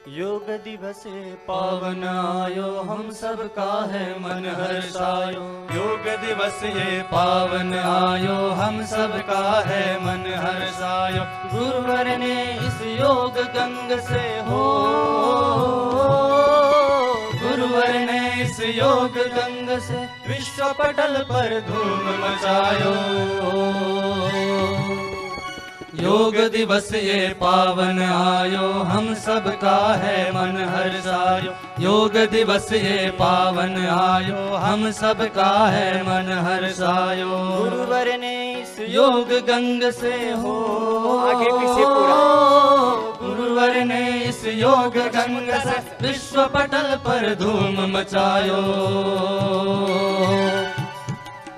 योग दिवस पावन आयो, हम सब का है मन हर्षायो। योग दिवस ये पावन आयो, हम सब का है मन हर्षायो। गुरुवर ने इस योग गंग से हो, गुरुवर ने इस योग गंग से विश्व पटल पर धूम मचायो। योग दिवस ये पावन आयो, हम सब का है मन हर्षायो। योग दिवस ये पावन आयो, हम सब का है मन हर्षायो। गुरुवर ने इस योग गंग से हो, आगे पीछे पूरा। गुरुवर ने इस योग गंग से विश्व पटल पर धूम मचायो।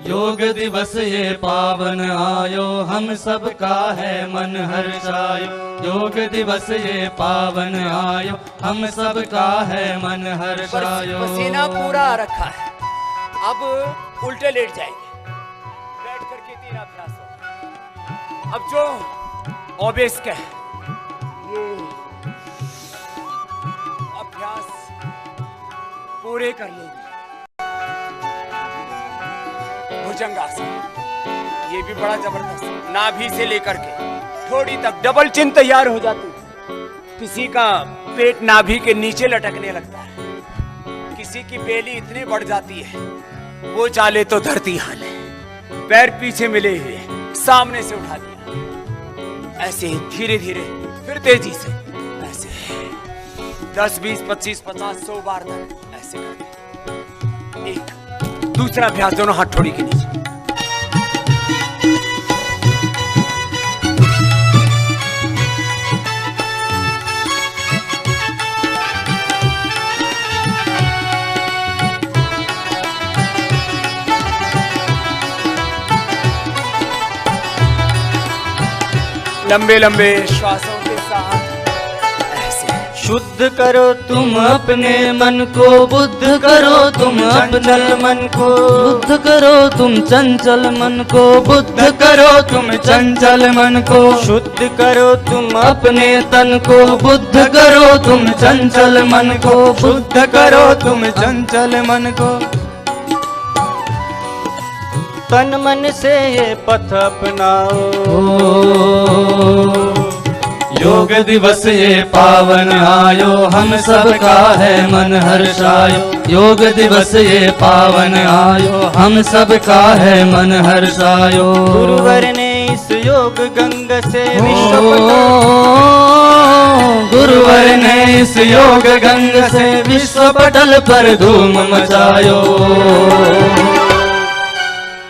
योग दिवस ये पावन आयो, हम सब का है मन हर्षायो। योग दिवस ये पावन आयो, हम सब का है मन हर्षायो। पसीना पूरा रखा है, अब उल्टे लेट जाएंगे। बैठ करके 3 अभ्यास हो। अब जो ओबेस का है ये अभ्यास पूरे कर लेंगे। भुजंगासन ये भी बड़ा जबरदस्त, नाभि से लेकर के थोड़ी तक डबल चिन तैयार हो जाती है। किसी का पेट नाभि के नीचे लटकने लगता है, किसी की बेली इतनी बढ़ जाती है वो चाले तो धरती हाले। पैर पीछे मिले हुए सामने से उठा दिया, ऐसे धीरे धीरे फिर तेजी से, ऐसे 10 20 25 50 100 बार तक ऐसे करके। एक दूसरा अभ्यास, दोनों हाथ ठोड़ी के नीचे। लंबे लंबे श्वासों के साथ ऐसे। शुद्ध करो तुम अपने मन को, बुद्ध करो तुम चंचल मन को। बुद्ध करो तुम चंचल मन को, बुद्ध करो तुम चंचल मन को। शुद्ध करो तुम अपने तन को, बुद्ध करो तुम चंचल मन को। शुद्ध करो तुम चंचल मन को। तन मन से ये पथ अपनाओ। योग दिवस ये पावन आयो, हम सब का है मन हर्षायो। योग दिवस ये पावन आयो, हम सब का है मन हर्षायो। गुरुवर ने इस योग गंग से विश्व गुरुवर ने इस योग गंग से विश्व पटल पर धूम मचायो।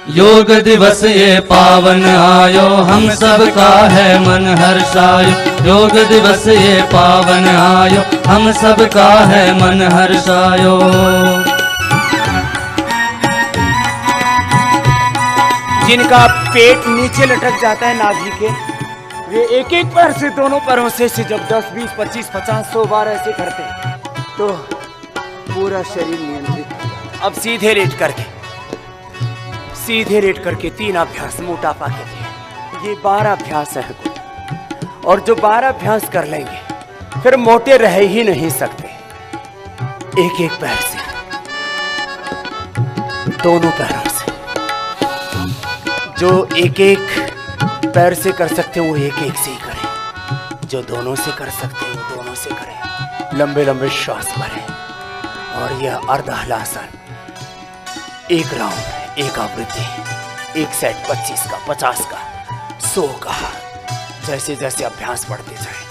योग दिवस ये पावन आयो, हम सब का है मन हर्षायो। योग दिवस ये पावन आयो, हम सब का है मन हर्षायो। जिनका पेट नीचे लटक जाता है नाभि के, वे एक एक पैर से, दोनों पैरों से जब 10 20 25 50 100 बार ऐसे करते हैं तो पूरा शरीर नियंत्रित। अब सीधे लेट करके, सीधे लेट करके 3 अभ्यास मोटापा के लिए। ये 12 अभ्यास है और जो 12 अभ्यास कर लेंगे फिर मोटे रह ही नहीं सकते। एक एक पैर से, दोनों पैरों से। जो एक एक पैर से कर सकते हैं वो एक एक से ही करें, जो दोनों से कर सकते हैं वो दोनों से करें। लंबे लंबे श्वास भरें। और यह अर्ध हलासन, 1 राउंड, 1 आवृत्ति, 1 सेट, 25 का, 50 का, 100 का। जैसे जैसे अभ्यास बढ़ते जाए,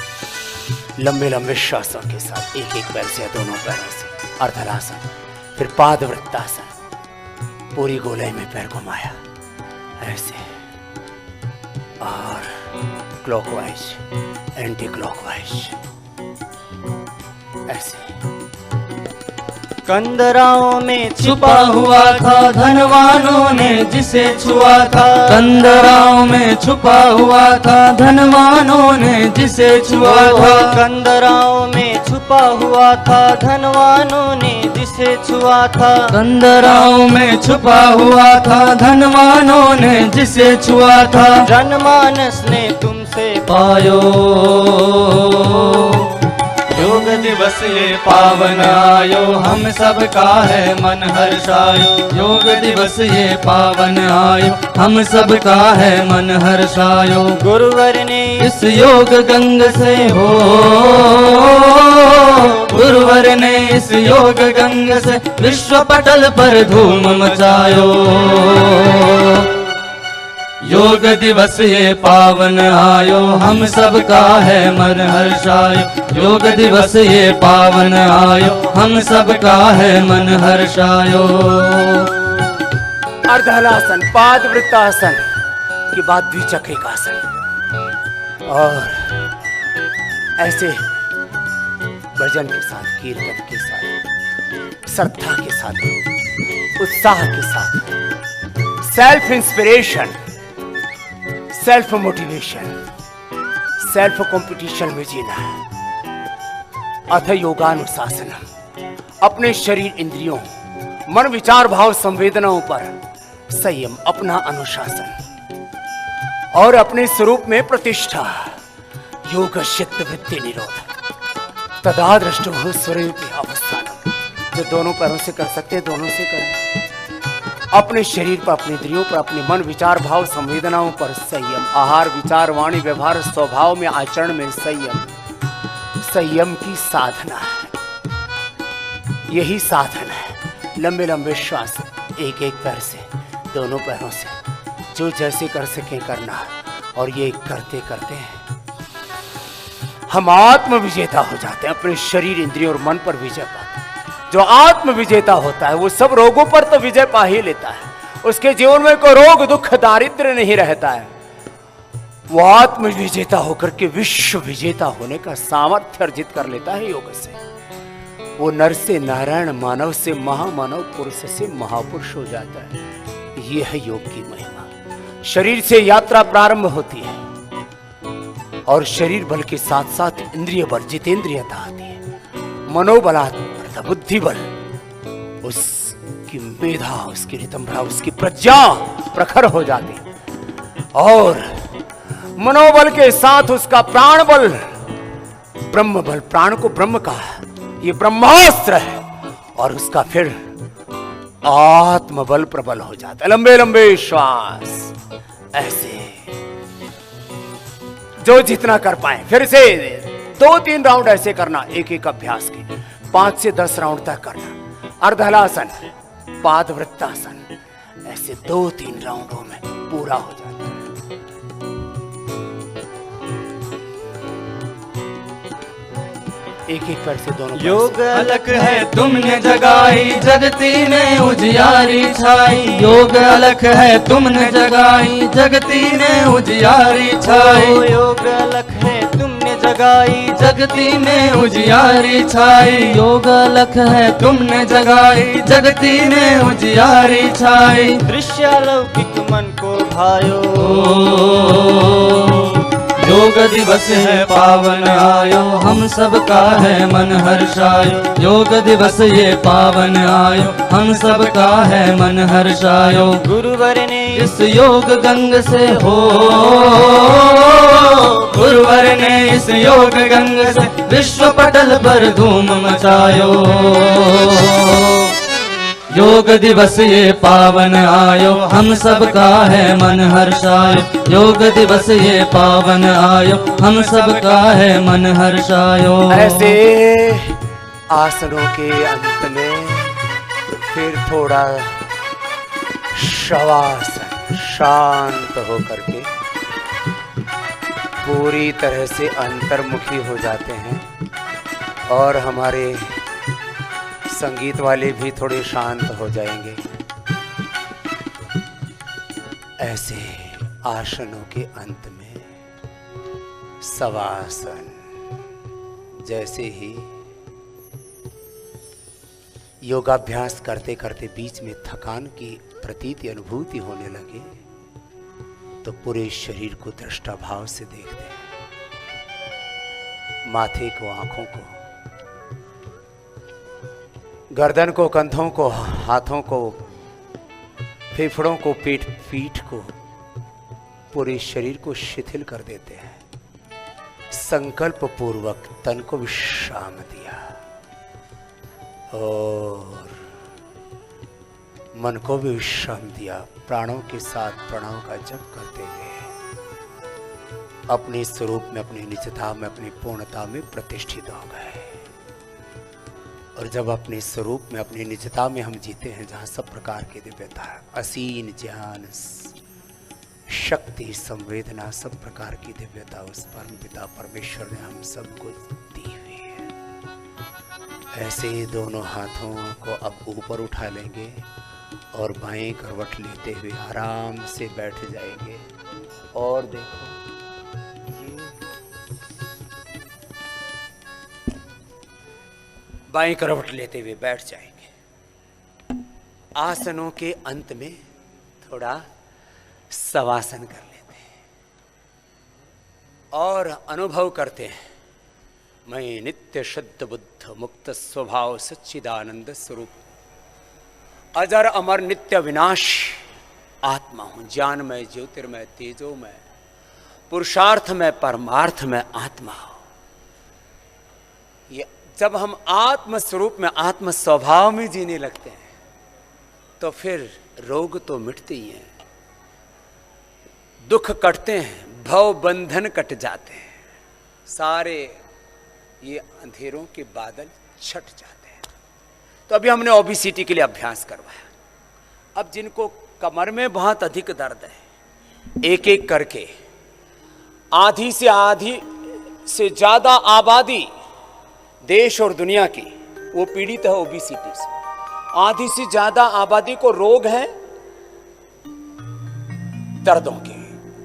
लंबे लंबे श्वासों के साथ एक एक पैर से, दोनों पैरों से अर्धलासन। फिर पाद वृत्तासन, पूरी गोलाई में पैर घुमाया ऐसे, और क्लॉकवाइज, एंटी क्लॉकवाइज ऐसे। कंदराओं में छुपा हुआ था धनवानों ने जिसे छुआ था। कंदराओं में छुपा हुआ था धनवानों ने जिसे छुआ था। कंदराओं में छुपा हुआ था धनवानों ने जिसे छुआ था। कंदराओं में छुपा हुआ था धनवानों ने जिसे छुआ था। जनमानस ने तुमसे पायो, योग दिवस ये पावन आयो, हम सबका है मन हर्षायो। योग दिवस ये पावन आयो, हम सबका है मन हर्षायो। गुरुवर ने इस योग गंग से हो, गुरुवर ने इस योग गंग से विश्व पटल पर धूम मचायो। योग दिवस ये पावन आयो, हम सबका है मन हर्षायो। योग दिवस ये पावन आयो, हम सबका है मन हर्षायो। अर्धहलासन, पाद वृत्तासन के बाद द्विचक्रिकासन, और ऐसे भजन के साथ, कीर्तन के साथ, श्रद्धा के साथ, उत्साह के साथ, self inspiration, self motivation, self competition में जीना है। अथ योगानुशासन, अपने शरीर, इंद्रियों, मन, विचार, भाव, संवेदनाओं पर संयम, अपना अनुशासन, और अपने स्वरूप में प्रतिष्ठा। योग चित्त वृत्ति निरोध, तदा दृष्टो स्वरूप अवस्थानम। जो दोनों पैरों से कर सकते हैं, दोनों से करें। अपने शरीर पर, अपने इंद्रियों पर, अपने मन, विचार, भाव, संवेदनाओं पर संयम। आहार, विचार, वाणी, व्यवहार, स्वभाव में, आचरण में संयम। संयम की साधना है, यही साधन है। लंबे लंबे श्वास, एक एक पैर से, दोनों पैरों से, जो जैसे कर सके करना। और ये करते करते हम आत्म विजेता हो जाते हैं। अपने शरीर, इंद्रियों और मन पर विजय पाते हैं। जो आत्म विजेता होता है वो सब रोगों पर तो विजय पा ही लेता है। उसके जीवन में कोई रोग, दुख, दारिद्र्य नहीं रहता है। वो आत्म विजेता होकर के विश्व विजेता होने का सामर्थ्य अर्जित कर लेता है योग से। वो नर से नारायण, मानव से महामानव, पुरुष से महापुरुष हो जाता है। ये है योग की महिमा। शरीर से यात्रा प्रारंभ होती है, और शरीर बल के साथ साथ इंद्रिय बल, जितेंद्रियता आती है। मनोबलात् बुद्धि बल, उसकी मेधा, उसकी रितंभरा, उसकी प्रज्ञा प्रखर हो जाती है। और मनोबल के साथ उसका प्राण बल, ब्रह्म बल, प्राण को ब्रह्म का, ये ब्रह्मास्त्र है। और उसका फिर आत्मबल प्रबल हो जाता है। लंबे लंबे श्वास, ऐसे जो जितना कर पाए। फिर से 2-3 राउंड ऐसे करना, एक एक अभ्यास के 5 से 10 राउंड तक करना। अर्धहलासन, पाद वृत्तासन, ऐसे 2-3 राउंडों में पूरा हो जाता है। एक एक पैर से दोनों। योग अलख है तुमने जगाई, जगती में उजियारी छाई। योग अलख है तुमने जगाई, जगती में उजियारी छाई। योग अलख है तुमने जगाई, जगती में उजियारी छाई। योग अलख है तुमने जगाई, जगती में उजियारी छाई। दृश्य लौकिक मन को भायो। योग दिवस है पावन आयो, हम सबका है मन हर्षायो। योग दिवस ये पावन आयो, हम सबका है मन हर्षायो। गुरुवर ने इस योग गंग से हो, गुरुवर ने इस योग गंग से विश्व पटल पर धूम मचायो। योग दिवस ये पावन आयो, हम सबका है मन हर्षायो। योग दिवस ये पावन आयो, हम सबका है मन हर्षायो। ऐसे आसनों के अंत में फिर थोड़ा शवासन, शांत होकर के पूरी तरह से अंतर्मुखी हो जाते हैं। और हमारे संगीत वाले भी थोड़े शांत हो जाएंगे। ऐसे आसनों के अंत में शवासन, जैसे ही योगाभ्यास करते करते बीच में थकान की प्रतीति, अनुभूति होने लगे, तो पूरे शरीर को दृष्टा भाव से देखते हैं। माथे को, आंखों को, गर्दन को, कंधों को, हाथों को, फेफड़ों को, पीठ को, पूरे शरीर को शिथिल कर देते हैं। संकल्प पूर्वक तन को विश्राम दिया और मन को भी विश्राम दिया। प्राणों के साथ प्रणव का जप करते हुए अपने स्वरूप में, अपनी निजता में, अपनी पूर्णता में प्रतिष्ठित हो गए। और जब अपने स्वरूप में, अपनी निजता में हम जीते हैं, जहाँ सब प्रकार की दिव्यता, असीम ज्ञान, शक्ति, संवेदना, सब प्रकार की दिव्यता उस परम पिता परमेश्वर ने हम सबको दी हुई है। ऐसे ही दोनों हाथों को अब ऊपर उठा लेंगे और बाएं करवट लेते हुए आराम से बैठ जाएंगे। और देखो बाएं करवट लेते हुए बैठ जाएंगे। आसनों के अंत में थोड़ा शवासन कर लेते हैं और अनुभव करते हैं, मैं नित्य शुद्ध बुद्ध मुक्त स्वभाव सच्चिदानंद स्वरूप अजर अमर नित्य विनाश आत्मा हूं। ज्ञानमय, ज्योतिर्मय, तेजोमय, पुरुषार्थ में, परमार्थ में आत्मा हूं। ये जब हम आत्म स्वरूप में, आत्म स्वभाव में जीने लगते हैं तो फिर रोग तो मिटते ही हैं, दुख कटते हैं, भव बंधन कट जाते हैं, सारे ये अंधेरों के बादल छट जाते हैं। तो अभी हमने ओबेसिटी के लिए अभ्यास करवाया। अब जिनको कमर में बहुत अधिक दर्द है, एक एक करके आधी से ज्यादा आबादी देश और दुनिया की वो पीड़ित है ओबेसिटी से। आधी से ज्यादा आबादी को रोग है दर्दों के,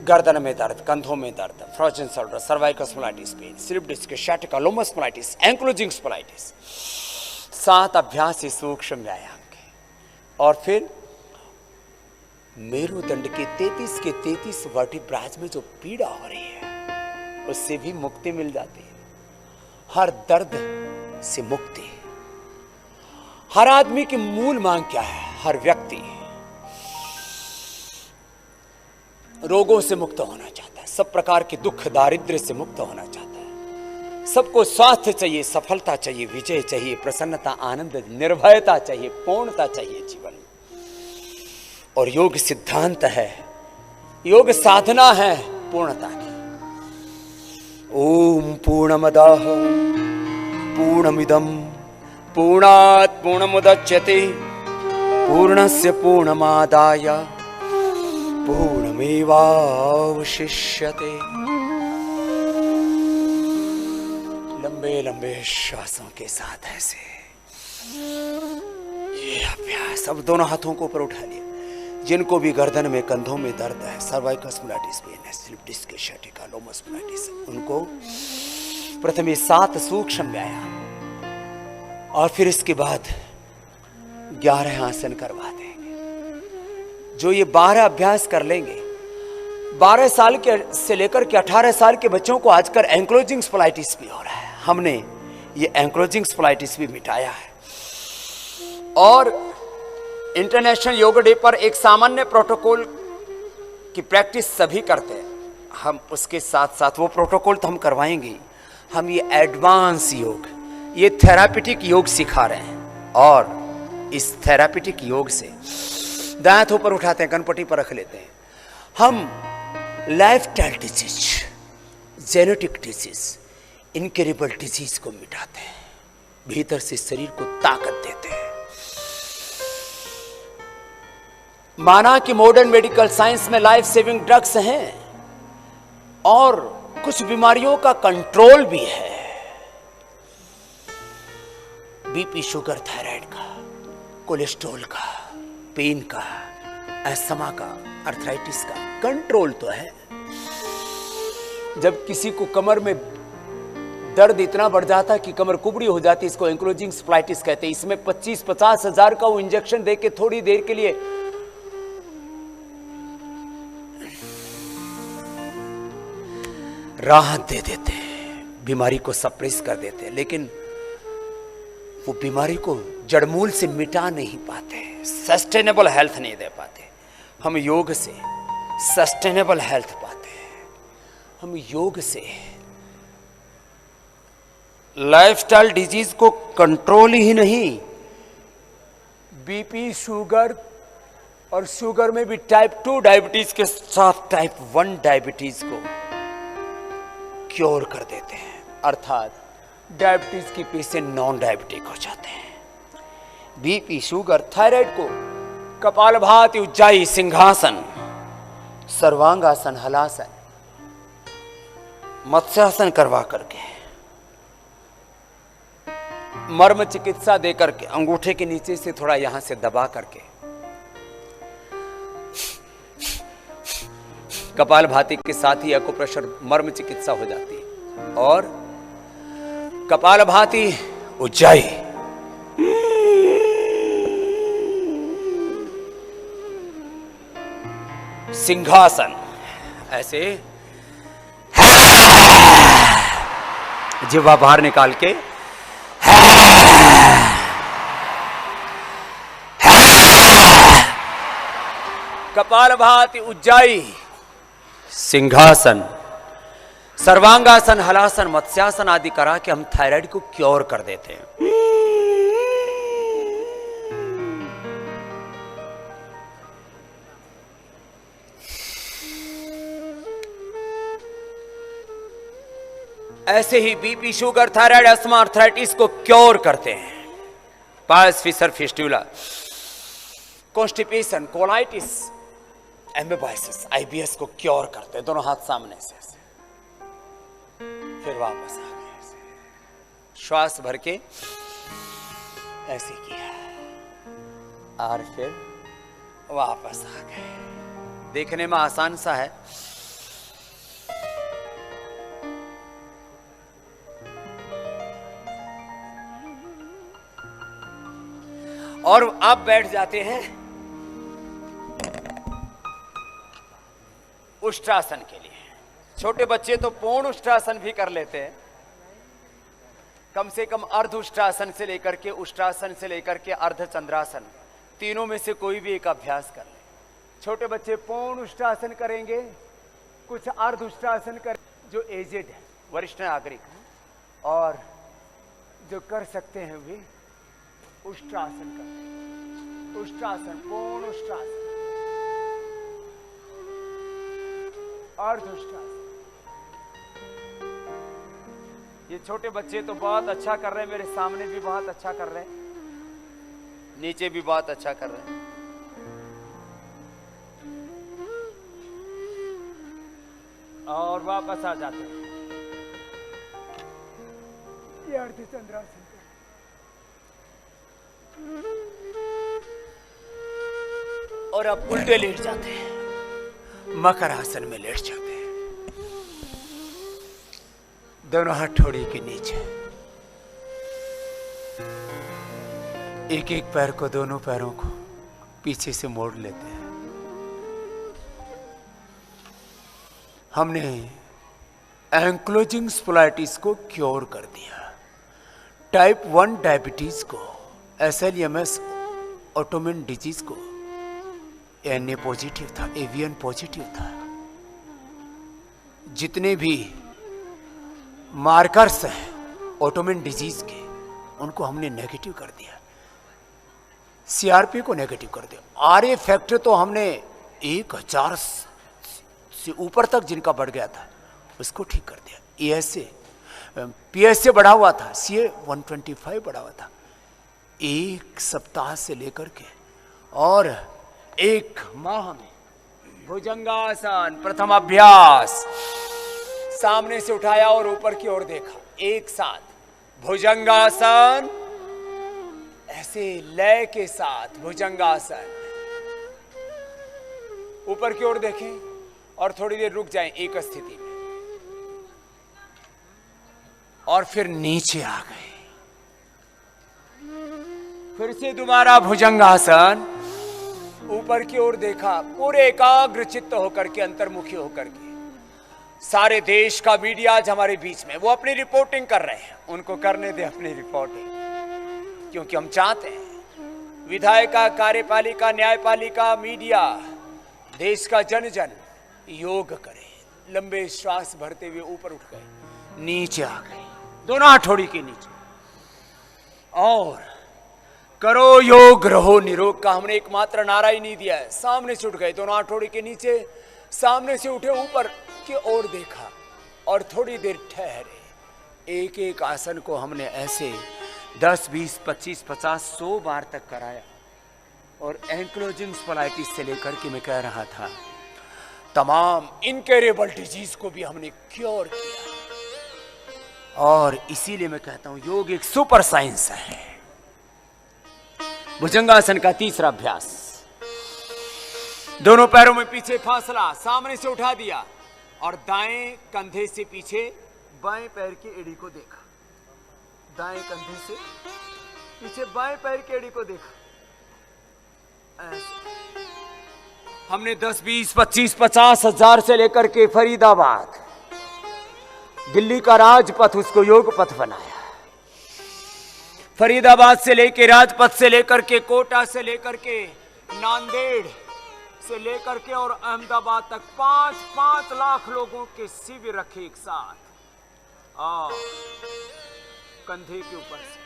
गर्दन में दर्द, कंधों में दर्द, frozen shoulder, cervical spondylitis pain, slip disc, sciatica, लोमस स्पॉन्डिलाइटिस, एंक्लोजिंग स्पॉन्डिलाइटिस। 7 अभ्यास इस सूक्ष्म व्यायाम के। और फिर मेरुदंड के 33 वर्टिब्राज में जो पीड़ा हो रही है उससे भी मुक्ति मिल जाती है। हर दर्द से मुक्ति। हर आदमी की मूल मांग क्या है? हर व्यक्ति रोगों से मुक्त होना चाहता है, सब प्रकार के दुख दारिद्र्य से मुक्त होना चाहता है। सबको स्वास्थ्य चाहिए, सफलता चाहिए, विजय चाहिए, प्रसन्नता, आनंद, निर्भयता चाहिए, पूर्णता चाहिए जीवन में। और योग सिद्धांत है, योग साधना है पूर्णता की। ओम पूर्णमदः पूर्णमिदं पूर्णात् पूर्णमुदच्यते पूर्णस्य पूर्णमादाय पूर्णमेवावशिष्यते। लंबे लंबे श्वासों के साथ ऐसे ये अभ्यास। अब दोनों हाथों को ऊपर उठा लिया। जिनको भी गर्दन में, कंधों में दर्द है, सर्वाइकल स्पॉन्डिलाइटिस पेन है, स्लिप डिस्क, sciatica, लोमस स्पॉन्डिलाइटिस, उनको प्रथम 7 सूक्ष्म व्यायाम और फिर इसके बाद 11 आसन करवा देंगे। जो ये 12 अभ्यास कर लेंगे, 12 साल के से लेकर के 18 साल के बच्चों को आजकल एंक्लोजिंग स्पॉन्डिलाइटिस भी हो रहा है। हमने ये एंक्लोजिंग स्पॉन्डिलाइटिस भी मिटाया है। और इंटरनेशनल योग डे पर एक सामान्य प्रोटोकॉल की प्रैक्टिस सभी करते हैं, हम उसके साथ साथ वो प्रोटोकॉल तो हम करवाएंगे। हम ये एडवांस योग, ये थेरापिटिक योग सिखा रहे हैं। और इस थेरापिटिक योग से दाएं हाथ ऊपर उठाते हैं, कनपट्टी पर रख लेते हैं। हम lifestyle disease, genetic disease, incurable disease को मिटाते हैं, भीतर से शरीर को ताकत देते हैं। माना कि मॉडर्न मेडिकल साइंस में लाइफ सेविंग ड्रग्स हैं और कुछ बीमारियों का कंट्रोल भी है। बीपी, शुगर, थायराइड का, कोलेस्ट्रॉल का, पेन का, अस्थमा का, अर्थराइटिस का कंट्रोल तो है। जब किसी को कमर में दर्द इतना बढ़ जाता है कि कमर कुबड़ी हो जाती है, इसको एंक्लोजिंग स्पॉन्डिलाइटिस कहते हैं। इसमें 25-50 हजार का वो इंजेक्शन देके थोड़ी देर के लिए राहत दे देते हैं, बीमारी को सप्रेस कर देते हैं, लेकिन वो बीमारी को जड़मूल से मिटा नहीं पाते, सस्टेनेबल हेल्थ नहीं दे पाते। हम योग से सस्टेनेबल हेल्थ पाते हैं। हम योग से लाइफस्टाइल डिजीज को कंट्रोल ही नहीं, बीपी, शुगर और शुगर में भी टाइप 2 डायबिटीज के साथ टाइप 1 डायबिटीज को क्योर कर देते हैं, अर्थात डायबिटीज की पेशेंट नॉन डायबिटिक हो जाते हैं। बीपी, शुगर, थायराइड को कपालभाति, उज्जाई, सिंहासन, सर्वांगासन, हलासन, मत्स्यासन करवा करके, मर्म चिकित्सा दे करके, अंगूठे के नीचे से थोड़ा यहां से दबा करके कपालभाति के साथ ही एक्यूप्रेशर मर्म चिकित्सा हो जाती है। और कपालभाति, उज्जाई, सिंहासन, ऐसे जिह्वा बाहर निकाल के कपालभाति, उज्जाई, सिंहासन, सर्वांगासन, हलासन, मत्स्यासन आदि करा के हम थायराइड को क्योर कर देते हैं। ऐसे ही BP, sugar, thyroid, asthma, arthritis को क्योर करते हैं। Piles, fissure, fistula, constipation, colitis, amoebiasis, IBS को क्योर करते हैं। दोनों हाथ सामने से ऐसे। फिर वापस आ गए ऐसे, श्वास भर के ऐसे किया और फिर वापस आ गए। देखने में आसान सा है, और आप बैठ जाते हैं उष्ट्रासन के लिए। छोटे बच्चे तो पूर्ण उष्ट्रासन भी कर लेते हैं, कम से कम अर्ध उष्ट्रासन से लेकर के उष्ट्रासन से लेकर के अर्ध चंद्रासन, तीनों में से कोई भी एक अभ्यास कर ले। छोटे बच्चे पूर्ण उष्ट्रासन करेंगे, कुछ अर्ध उष्ट्रासन कर, जो एजेड है, वरिष्ठ नागरिक है, और जो कर सकते हैं वे उष्ट्रासन करते। उष्ट्रासन, पूर्ण उष्ट्रासन, अर्ध उष्ट्रासन। ये छोटे बच्चे तो बहुत अच्छा कर रहे हैं, मेरे सामने भी बहुत अच्छा कर रहे हैं, नीचे भी बहुत अच्छा कर रहे हैं। और वापस आ जाते हैं। ये अर्ध चंद्रासन और अब उल्टे लेट जाते हैं, मकर आसन में लेट जाते हैं। दोनों हथौड़ी के नीचे, एक एक पैर को, दोनों पैरों को पीछे से मोड़ लेते हैं। हमने एंक्लोजिंग स्पोलाइटिस को क्योर कर दिया। टाइप 1 डायबिटीज को, SLEMS ऑटोमिन डिजीज को, Na पॉजिटिव था, एवियन पॉजिटिव था, जितने भी मार्कर्स हैं ऑटोमिन डिजीज के, उनको हमने नेगेटिव कर दिया। CRP को नेगेटिव कर दिया। RA फैक्टर तो हमने 1000 से ऊपर तक जिनका बढ़ गया था उसको ठीक कर दिया। PSA बढ़ा हुआ था, CA 125 बढ़ा हुआ था। एक सप्ताह से लेकर के और एक माह में भुजंगासन प्रथम अभ्यास, सामने से उठाया और ऊपर की ओर देखा, एक साथ भुजंगासन, ऐसे लय के साथ भुजंगासन, ऊपर की ओर देखें और थोड़ी देर रुक जाएं एक स्थिति में, और फिर नीचे आ गए। फिर से दोबारा भुजंगासन, ऊपर की ओर देखा, पूरे एकाग्र चित्त होकर के, अंतर्मुखी होकर के। सारे देश का मीडिया आज हमारे बीच में, वो अपनी रिपोर्टिंग कर रहे हैं, उनको करने दे अपनी रिपोर्टिंग, क्योंकि हम चाहते हैं विधायिका, कार्यपालिका, न्यायपालिका, मीडिया, देश का जन जन योग करे। लंबे श्वास भरते हुए ऊपर उठ गए, नीचे आ गए, दोनों हथौड़ी के नीचे, और करो योग रहो निरोग का हमने एकमात्र नारा ही नहीं दिया है। सामने से उठ गए, दोनों हथौड़ी के नीचे, सामने से उठे, ऊपर की ओर देखा और थोड़ी देर ठहरे। एक एक आसन को हमने ऐसे 10, 20, 25, 50, 100 बार तक कराया। और एंक्लोजिंग स्पॉलाइटिस से लेकर के मैं कह रहा था तमाम इनक्योरेबल डिजीज को भी हमने क्योर किया। और इसीलिए मैं कहता हूं योग एक सुपर साइंस है। भुजंगासन का तीसरा अभ्यास, दोनों पैरों में पीछे फासला, सामने से उठा दिया और दाएं कंधे से पीछे बाएं पैर की एड़ी को देखा। दाएं कंधे से पीछे बाएं पैर की एड़ी को देखा। ऐसे हमने 10, 20, 25, 50 हजार से लेकर के फरीदाबाद, दिल्ली का राजपथ, उसको योग पथ बनाया। फरीदाबाद से लेकर, राजपथ से लेकर के, कोटा से लेकर के, नांदेड़ से लेकर के और अहमदाबाद तक 5-5 लाख लोगों के शिविर रखे एक साथ। कंधे के ऊपर से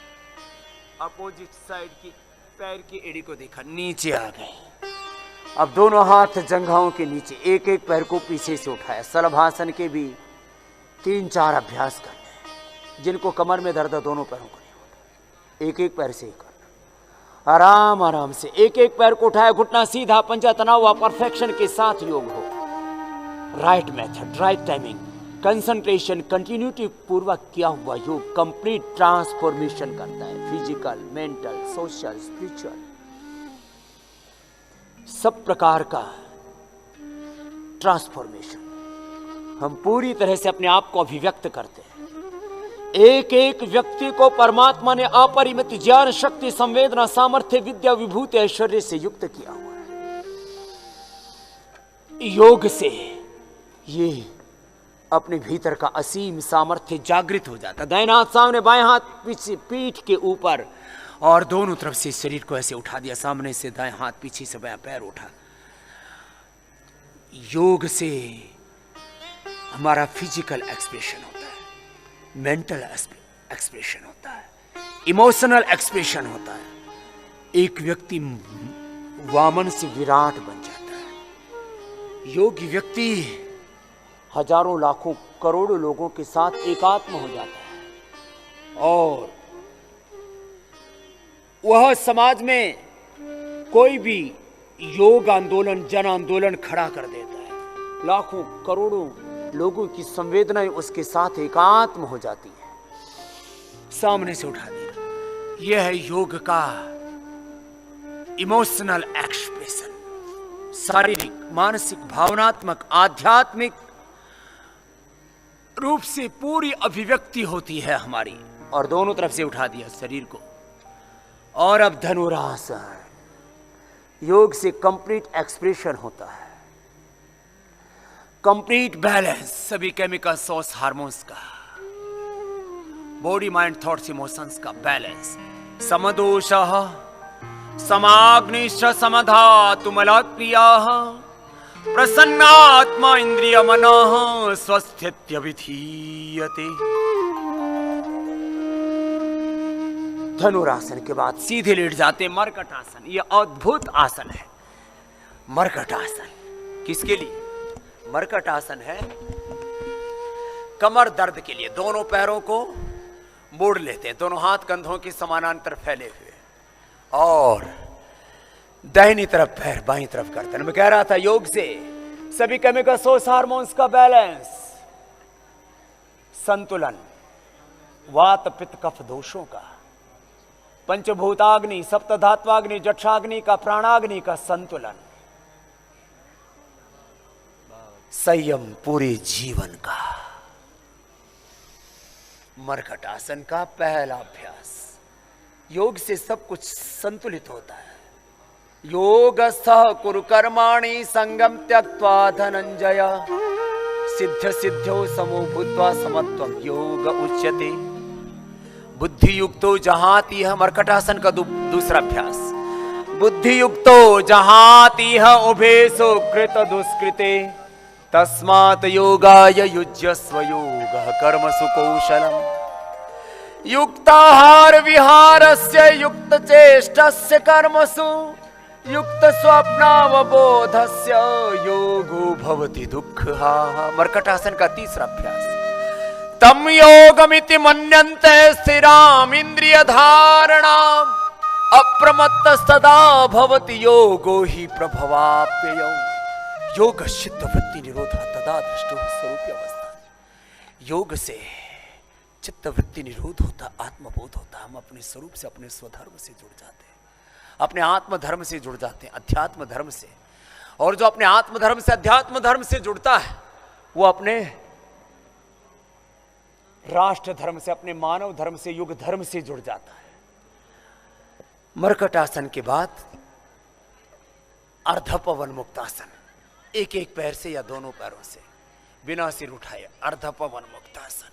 अपोजिट साइड की पैर की एड़ी को देखा, नीचे आ गए। अब दोनों हाथ जंघाओं के नीचे, एक एक पैर को पीछे से उठाया। सलभासन के भी 3-4 अभ्यास करने, जिनको कमर में दर्द है दोनों पैरों को नहीं उठा, एक एक पैर से ही करना। आराम आराम से एक एक पैर को उठाया, घुटना सीधा, पंजा तना हुआ, परफेक्शन के साथ योग हो। Right method, right timing, concentration, continuity पूर्वक किया हुआ योग कंप्लीट ट्रांसफॉर्मेशन करता है। फिजिकल, मेंटल, सोशल, स्पिरिचुअल, सब प्रकार का ट्रांसफॉर्मेशन हम पूरी तरह से अपने आप को अभिव्यक्त करते हैं। एक एक व्यक्ति को परमात्मा ने अपरिमित ज्ञान, शक्ति, संवेदना, सामर्थ्य, विद्या, विभूति, ऐश्वर्य से युक्त किया हुआ है। योग से ये अपने भीतर का असीम सामर्थ्य जागृत हो जाता है। दाहिना हाथ सामने, बाएं हाथ पीछे पीठ के ऊपर, और दोनों तरफ से शरीर को ऐसे उठा दिया। सामने से दाएं हाथ, पीछे से बायां पैर उठा। योग से हमारा फिजिकल एक्सप्रेशन होता है, मेंटल एक्सप्रेशन होता है, इमोशनल एक्सप्रेशन होता है। एक व्यक्ति वामन से विराट बन जाता है। योगी व्यक्ति हजारों, लाखों, करोड़ों लोगों के साथ एकात्म हो जाता है और वह समाज में कोई भी योग आंदोलन, जन आंदोलन खड़ा कर देता है। लाखों, करोड़ों लोगों की संवेदनाएं उसके साथ एकात्म हो जाती है। सामने से उठा दिया, यह है योग का इमोशनल एक्सप्रेशन। शारीरिक, मानसिक, भावनात्मक, आध्यात्मिक रूप से पूरी अभिव्यक्ति होती है हमारी। और दोनों तरफ से उठा दिया शरीर को। और अब धनुरासन, योग से कंप्लीट एक्सप्रेशन होता है, कंप्लीट बैलेंस सभी केमिकल सोर्स, हार्मोन्स का, बॉडी, माइंड, थॉट्स, इमोशंस का बैलेंस। समदोषः समाग्निश्च समधातु मलक्रियाः प्रसन्नात्मा इंद्रिय मनः स्वस्थित्यभिधीयते। धनुरासन के बाद सीधे लेट जाते मरकट आसन। यह अद्भुत आसन है मरकट आसन। किसके लिए मरकट आसन है? कमर दर्द के लिए। दोनों पैरों को मोड़ लेते हैं, दोनों हाथ कंधों के समानांतर फैले हुए, और दाहिनी तरफ पैर बाईं तरफ करते हैं। मैं कह रहा था योग से सभी केमिकल सोर्स, हार्मोन्स का बैलेंस, संतुलन, वात, पित्त, कफ दोषों का, पंचभूताग्नि, सप्तधात्वाग्नि, जठराग्नि का, प्राणाग्नि का संतुलन, संयम पूरे जीवन का। मरकट आसन का पहला अभ्यास। योग से सब कुछ संतुलित होता है। योगस्थः कुरु कर्माणि संगम त्यक्त्वा धनंजय सिद्ध सिद्ध्यो समो भूत्वा समत्वं योग उच्यते। बुद्धि युक्तो जहाति है मरकटासन का दूसरा अभ्यास। बुद्धि युक्तो जहाति है उभे सुकृत दुष्कृते तस्मात् योगाय युज्यस्व योगः कर्मसु कौशलम्। युक्ताहार विहारस्य युक्त चेष्टस्य कर्मसु युक्त स्वप्नावबोधस्य योगो भवति दुःखः। मर्कटासन का तीसरा अभ्यास। तम योगमिति मन्यन्ते स्थिराम इंद्रिय धारणाम अप्रमत्तस्तदा भवति योगो हि प्रभवाप्ययौ। योग चित्त वृत्ति निरोध तदा दृष्टो स्वरूप अवस्था। योग से चित्त वृत्ति निरोध होता, आत्मबोध होता, हम अपने स्वरूप से, अपने स्वधर्म से जुड़ जाते हैं, अपने आत्म धर्म से जुड़ जाते हैं, अध्यात्म धर्म से। और जो अपने आत्म धर्म से, अध्यात्म धर्म से जुड़ता है वो अपने राष्ट्र धर्म से, अपने मानव धर्म से, युग धर्म से जुड़ जाता है। मर्कटासन के बाद अर्धपवन मुक्तासन, एक एक पैर से या दोनों पैरों से बिना सिर उठाए अर्धपवन मुक्तासन।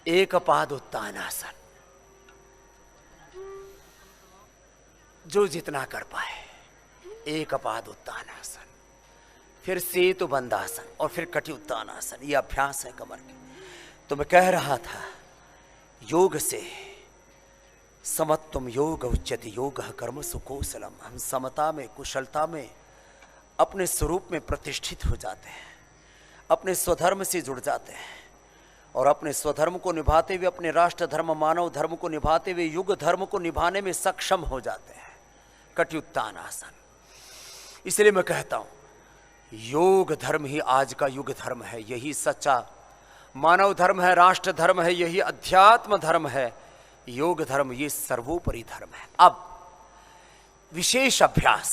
एक पाद उत्तानासन, जो जितना कर पाए। एक पाद उत्तानासन, फिर सेतु बंधासन और फिर कटि उत्तानासन। यह अभ्यास है कमर के। तो मैं कह रहा था योग से समत्वम योग उच्यते योग कर्मसु कौशलम। हम समता में, कुशलता में अपने स्वरूप में प्रतिष्ठित हो जाते हैं, अपने स्वधर्म से जुड़ जाते हैं और अपने स्वधर्म को निभाते हुए, अपने राष्ट्र धर्म, मानव धर्म को निभाते हुए युग धर्म को निभाने में सक्षम हो जाते हैं। कटियुत्तान आसन। इसलिए मैं कहता हूं योग धर्म ही आज का युग धर्म है, यही सच्चा मानव धर्म है, राष्ट्र धर्म है, यही अध्यात्म धर्म है। योग धर्म ये सर्वोपरि धर्म है। अब विशेष अभ्यास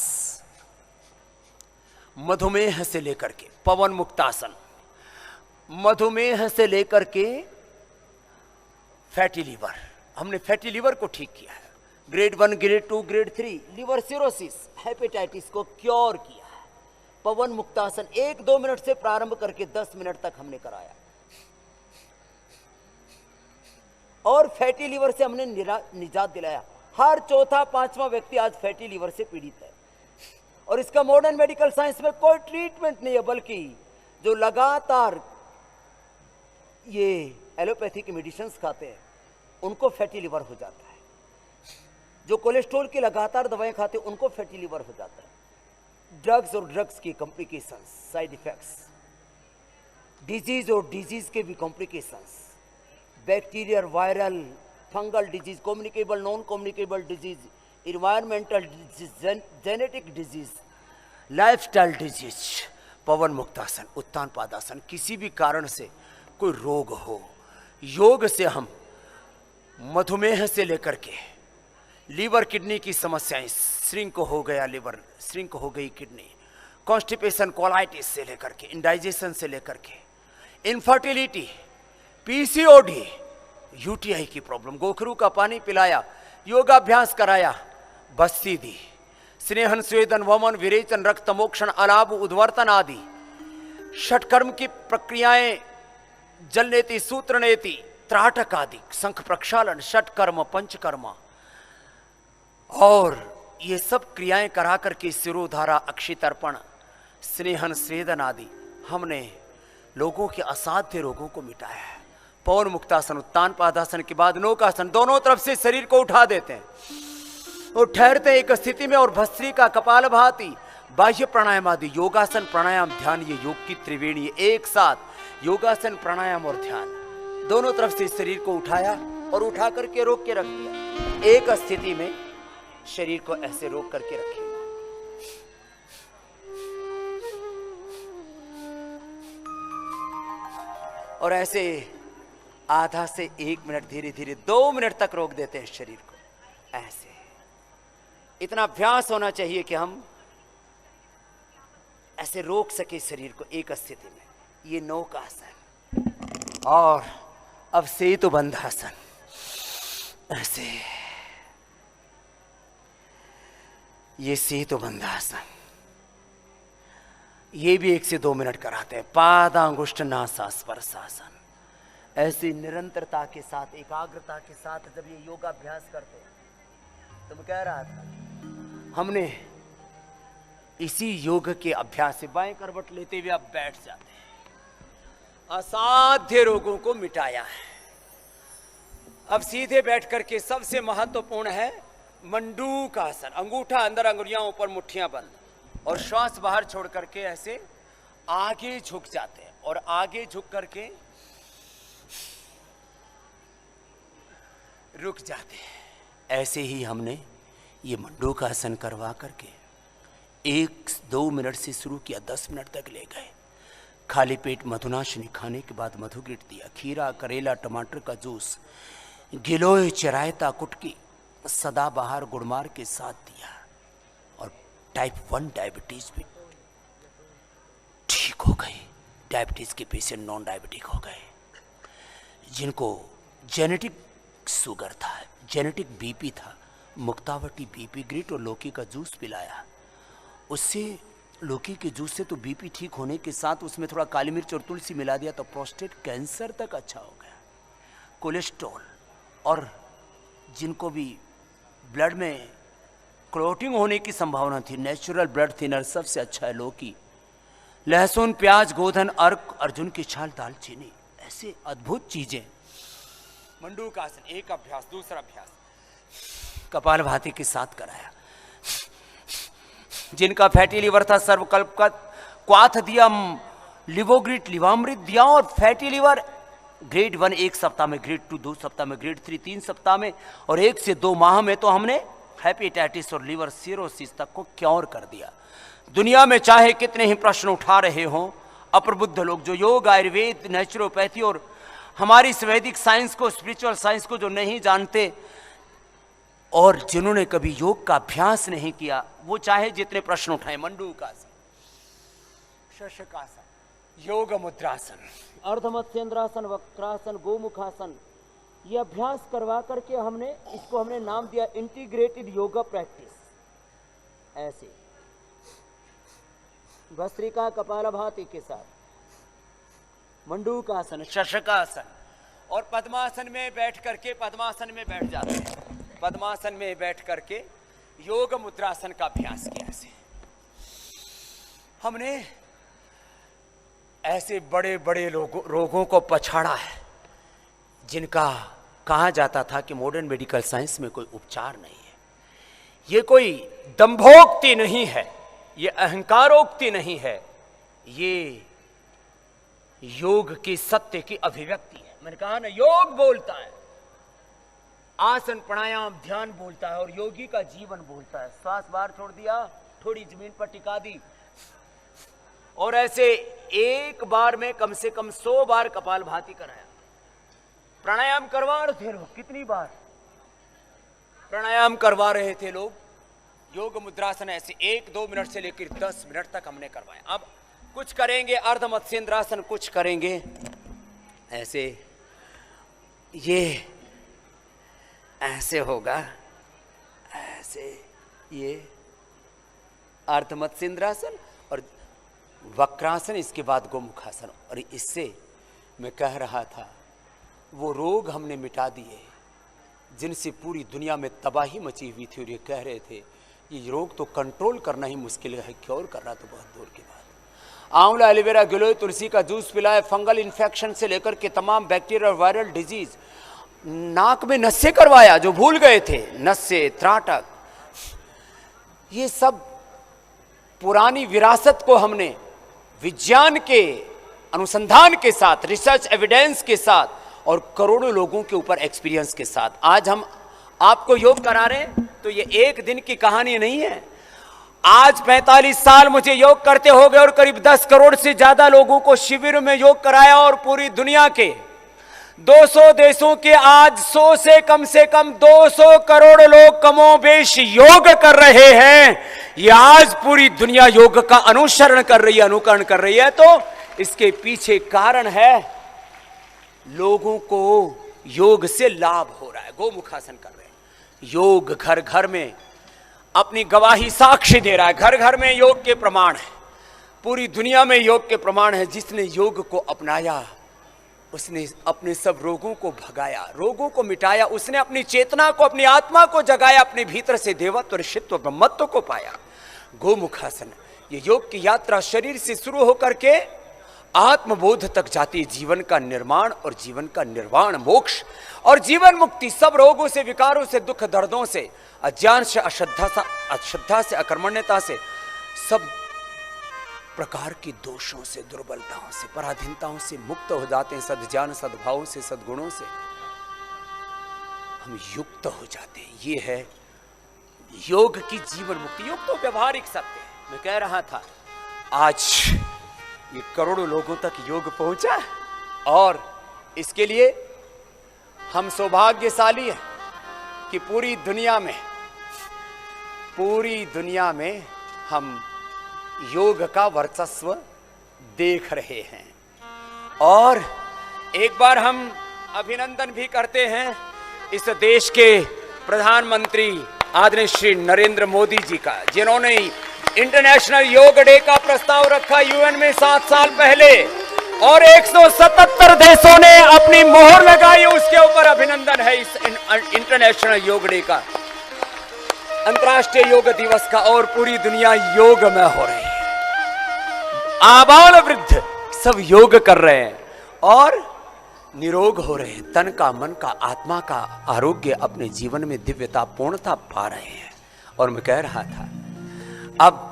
मधुमेह से लेकर के पवन मुक्तासन, मधुमेह से लेकर के फैटी लीवर। हमने फैटी लीवर को ठीक किया है। Grade 1, grade 2, grade 3 liver cirrhosis, hepatitis को क्योर किया है। पवन मुक्तासन 1-2 मिनट से प्रारंभ करके 10 मिनट तक हमने कराया और फैटी लीवर से हमने निजात दिलाया। हर चौथा 5वां व्यक्ति आज फैटी लीवर से पीड़ित है और इसका मॉडर्न मेडिकल साइंस में कोई ट्रीटमेंट नहीं है, बल्कि जो लगातार ये एलोपैथी की मेडिसिन खाते हैं उनको फैटी लीवर हो जाता है। जो कोलेस्ट्रॉल की लगातार दवाएं खाते हैं उनको फैटी लीवर हो जाता है। ड्रग्स और ड्रग्स की कॉम्प्लिकेशंस, साइड इफेक्ट्स, डिजीज और डिजीज के भी complications, bacterial, viral, fungal disease, communicable, non communicable disease, environmental disease, genetic disease, lifestyle disease. Pawanmuktasana, Uttanpadasana. किसी भी कारण से कोई रोग हो, योग से हम मधुमेह से लेकर के लीवर किडनी की समस्याएं, श्रिंक हो गया लीवर, श्रिंक हो गई किडनी, कॉन्स्टिपेशन, कोलाइटिस से लेकर के इंडाइजेशन से लेकर के इनफर्टिलिटी, पीसीओडी, यूटीआई की प्रॉब्लम, गोखरू का पानी पिलाया, योगाभ्यास कराया, बस्ती दी, स्नेहन, स्वेदन, वमन, विरेचन, रक्त मोक्षण, अलाभ, उद्वर्तन आदि षटकर्म की प्रक्रियाएं, जलनेति, सूत्रनेति, त्राटक आदि, शंख प्रक्षालन, षटकर्म, पंचकर्म और ये सब क्रियाएं करा करके सिरोधारा, अक्षितर्पण, स्नेहन, स्वेदन आदि हमने लोगों के असाध्य रोगों को मिटाया है। पवन मुक्तासन, उत्तान पादासन के बाद नौकासन, दोनों तरफ से शरीर को उठा देते हैं और ठहरते हैं एक स्थिति में और भस्त्री का कपाल भाती, बाह्य प्राणायाम आदि, योगासन, प्राणायाम, ध्यान, ये योग की त्रिवेणी एक साथ। योगासन, प्राणायाम और ध्यान दोनों तरफ से शरीर को उठाया और उठा करके रोक के रख दिया। एक स्थिति में शरीर को ऐसे रोक करके रखिए और ऐसे आधा से 1 मिनट, धीरे धीरे 2 मिनट तक रोक देते हैं शरीर को। ऐसे इतना अभ्यास होना चाहिए कि हम ऐसे रोक सके शरीर को एक स्थिति में। ये नौकासन। और अब सेतु बंधासन, ऐसे ये सेतु बंधासन, ये भी 1 से 2 मिनट कराते हैं। पादांगुष्ठ नासा स्पर्शासन, ऐसी निरंतरता के साथ, एकाग्रता के साथ जब ये योगाभ्यास करते हैं। तो मैं कह रहा था हमने इसी योग के अभ्यास से बाएं करवट लेते हुए अब बैठ जाते हैं, असाध्य रोगों को मिटाया है। अब सीधे बैठ करके सबसे महत्वपूर्ण है मंडूक आसन। अंगूठा अंदर, अंगुलियां ऊपर, मुट्ठियां बंद और श्वास बाहर छोड़ करके ऐसे आगे झुक जाते हैं और आगे झुक करके रुक जाते हैं। ऐसे ही हमने ये मंडूक आसन करवा करके 1-2 मिनट से शुरू किया, 10 मिनट तक ले गए। खाली पेट मधुनाशिनी खाने के बाद मधुगिट दिया, खीरा, करेला, टमाटर का जूस, गिलोय, चरायता, कुटकी, सदाबहार, गुड़मार के साथ दिया और टाइप 1 डायबिटीज भी ठीक हो गई। डायबिटीज के पेशेंट नॉन डायबिटिक हो गए। जिनको जेनेटिक शुगर था, जेनेटिक बीपी था, मुक्तावटी, बीपी ग्रिट और लौकी का जूस पिलाया। उससे लौकी के जूस से तो बीपी ठीक होने के साथ उसमें थोड़ा काली मिर्च और तुलसी मिला दिया तो प्रोस्टेट कैंसर तक अच्छा हो गया। कोलेस्ट्रॉल और जिनको भी ब्लड में क्लॉटिंग होने की संभावना थी, नेचुरल ब्लड थिनर सबसे अच्छा है लौकी, लहसुन, प्याज, गोधन, अर्क, अर्जुन की छाल, दालचीनी, ऐसे अद्भुत चीजें। मंडूक आसन एक अभ्यास। दूसरा अभ्यास कपालभाति के साथ कराया। जिनका फैटी लिवर था सर्वकल्प का क्वाथ दिया, लिवोग्रिट, लिवामृत दिया और फैटी लिवर ग्रेड 1 1 सप्ताह में, ग्रेड 2 2 सप्ताह में, ग्रेड 3 3 सप्ताह में और 1 से 2 माह में तो हमने हेपेटाइटिस और लिवर सिरोसिस तक को क्योर कर दिया। दुनिया में चाहे कितने ही प्रश्न उठा रहे हों, अप्रबुद्ध लोग जो योग, आयुर्वेद, नेचुरोपैथी और हमारी वैदिक साइंस को, स्पिरिचुअल साइंस को जो नहीं जानते और जिन्होंने कभी योग का अभ्यास नहीं किया, वो चाहे जितने प्रश्न उठाए, मंडूकासन, शशकासन, योग मुद्रासन, अर्धमत्स्येंद्रासन, वक्रासन, गोमुखासन, ये अभ्यास करवा करके हमने नाम दिया इंटीग्रेटेड योगा प्रैक्टिस। ऐसे भस्त्रिका कपालभाति के साथ मंडूकासन, शशकासन और पद्मासन में बैठ करके, पद्मासन में बैठ जाते हैं। पद्मासन में बैठ करके योग मुद्रासन का अभ्यास किया। ऐसे हमने ऐसे बड़े बड़े रोगों को पछाड़ा है जिनका कहा जाता था कि मॉडर्न मेडिकल साइंस में कोई उपचार नहीं है। ये कोई दंभोक्ति नहीं है, ये अहंकारोक्ति नहीं है, ये योग की सत्य की अभिव्यक्ति है। मैंने कहा ना, योग बोलता है, आसन, प्राणायाम, ध्यान बोलता है और योगी का जीवन बोलता है। श्वास बाहर छोड़ दिया, थोड़ी जमीन पर टिका दी और ऐसे एक बार में कम से कम 100 बार कपालभाति कराया। प्राणायाम करवा रहे थे लोग, कितनी बार प्राणायाम करवा रहे थे लोग। योग मुद्रासन ऐसे 1-2 मिनट से लेकर 10 मिनट तक हमने करवाया। अब कुछ करेंगे अर्धमत्स्येंद्रासन, कुछ करेंगे ऐसे, ये ऐसे होगा, ऐसे, ये अर्धमत्स्येंद्रासन और वक्रासन, इसके बाद गोमुखासन। और इससे मैं कह रहा था वो रोग हमने मिटा दिए जिनसे पूरी दुनिया में तबाही मची हुई थी और ये कह रहे थे ये रोग तो कंट्रोल करना ही मुश्किल है, क्योर करना तो बहुत दूर की बात। आंवला, एलोवेरा, गिलोय, तुलसी का जूस पिलाए। फंगल इन्फेक्शन से लेकर के तमाम बैक्टीरिया और वायरल डिजीज, नाक में नस्से करवाया जो भूल गए थे, नस्से, त्राटक, ये सब पुरानी विरासत को हमने विज्ञान के अनुसंधान के साथ, रिसर्च एविडेंस के साथ और करोड़ों लोगों के ऊपर एक्सपीरियंस के साथ आज हम आपको योग करा रहे हैं। तो ये एक दिन की कहानी नहीं है। आज 45 साल मुझे योग करते हो गए और करीब 10 करोड़ से ज्यादा लोगों को शिविर में योग कराया और पूरी दुनिया के 200 देशों के आज 100 से कम 200 करोड़ लोग कमोबेश योग कर रहे हैं। ये आज पूरी दुनिया योग का अनुसरण कर रही है, अनुकरण कर रही है। तो इसके पीछे कारण है लोगों को योग से लाभ हो रहा है। गोमुखासन कर रहे हैं, योग घर घर में अपनी गवाही साक्ष्य दे रहा है। घर घर में योग के प्रमाण है, पूरी दुनिया में योग के प्रमाण है। जिसने योग को अपनाया उसने अपने सब रोगों को भगाया, रोगों को मिटाया। उसने अपनी चेतना को, अपनी आत्मा को जगाया, अपने भीतर से देवत्व, ऋषित्व, ब्रह्मत्व को पाया। गोमुखासन, ये योग की यात्रा शरीर से शुरू होकर के आत्मबोध तक जाती जीवन का निर्माण और जीवन का निर्वाण, मोक्ष और जीवन मुक्ति, सब रोगों से, विकारों से, दुख दर्दों से, अज्ञान से, अश्रद्धा से, अकर्मण्यता से, सब प्रकार के दोषों से, दुर्बलताओं से, पराधीनताओं से मुक्त हो जाते हैं। सद्ज्ञान, सद्भाव से, सद्गुणों से हम युक्त हो जाते हैं। ये है योग की जीवन मुक्ति। योग तो व्यवहारिक सत्य है। मैं कह रहा था आज ये करोड़ों लोगों तक योग पहुंचा और इसके लिए हम सौभाग्यशाली हैं कि पूरी दुनिया में हम योग का वर्चस्व देख रहे हैं। और एक बार हम अभिनंदन भी करते हैं इस देश के प्रधानमंत्री आदरणीय श्री नरेंद्र मोदी जी का, जिन्होंने इंटरनेशनल योग डे का प्रस्ताव रखा यूएन में 7 साल पहले और 177 देशों ने अपनी मोहर लगाई। उसके ऊपर अभिनंदन है इस इंटरनेशनल योग डे का, अंतर्राष्ट्रीय योग दिवस का। और पूरी दुनिया योग में हो रही है, आबाल वृद्ध सब योग कर रहे हैं और निरोग हो रहे हैं। तन का, मन का, आत्मा का आरोग्य अपने जीवन में दिव्यता, पूर्णता पा रहे हैं। और मैं कह रहा था अब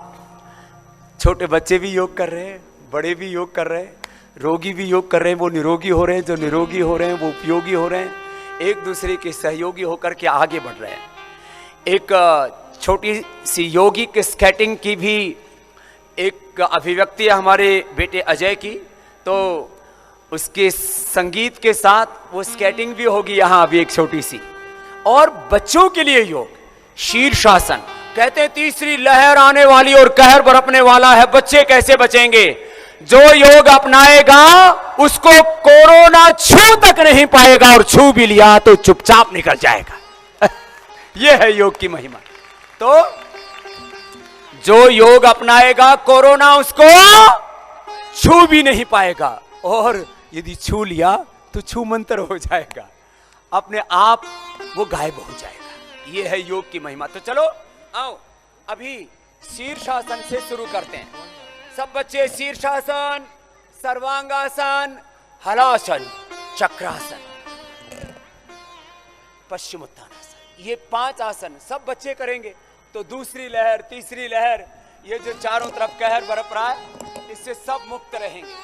छोटे बच्चे भी योग कर रहे हैं, बड़े भी योग कर रहे हैं, रोगी भी योग कर रहे हैं, वो निरोगी हो रहे हैं, जो निरोगी हो रहे हैं वो उपयोगी हो रहे हैं, एक दूसरे के सहयोगी होकर के आगे बढ़ रहे हैं। एक छोटी सी योगिक स्केटिंग की भी एक अभिव्यक्ति है हमारे बेटे अजय की, तो उसके संगीत के साथ वो स्केटिंग भी होगी यहाँ अभी एक छोटी सी। और बच्चों के लिए योग शीर्षासन, कहते हैं तीसरी लहर आने वाली और कहर बरपने वाला है, बच्चे कैसे बचेंगे? जो योग अपनाएगा उसको कोरोना छू तक नहीं पाएगा और छू भी लिया तो चुपचाप निकल जाएगा। यह है योग की महिमा। तो जो योग अपनाएगा कोरोना उसको छू भी नहीं पाएगा और यदि छू लिया तो छू मंत्र हो जाएगा, अपने आप वो गायब हो जाएगा। ये है योग की महिमा। तो चलो आओ अभी शीर्षासन से शुरू करते हैं। सब बच्चे शीर्षासन, सर्वांगासन, हलासन, चक्रासन, पश्चिमोत्तानासन, ये 5 आसन सब बच्चे करेंगे। तो दूसरी लहर, तीसरी लहर, ये जो चारों तरफ कहर बरप रहा है, इससे सब मुक्त रहेंगे।